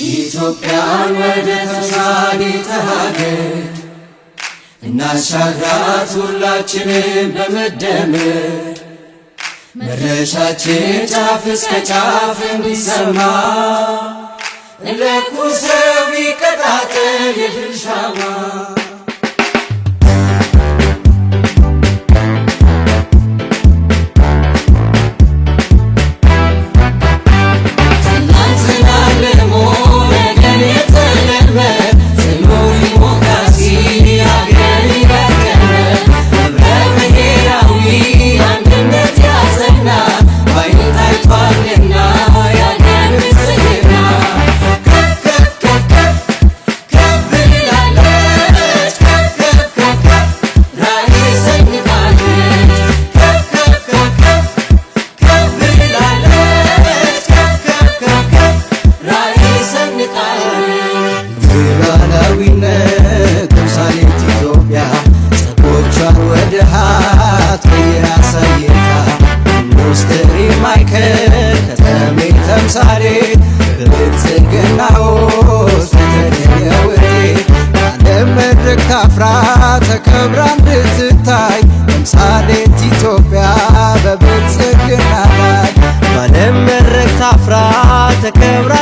ኢትዮጵያን ወደ ተምሳሌተ ሀገር እናሻግራት ሁላችንም በመደመር መድረሻችን ጫፍ እስከ ጫፍ እንዲሰማ ለኩሰው ይቀጣጠል የድል ሻማ። ተምሳሌ በብልጽግና ውስጥ የተገኘ ውጤት ዓለም መድረክ ታፍራ ተከብራ እንድትታይ ተምሳሌት ኢትዮጵያ በብልጽግና ላይ በዓለም መድረክ ታፍራ ተከብራ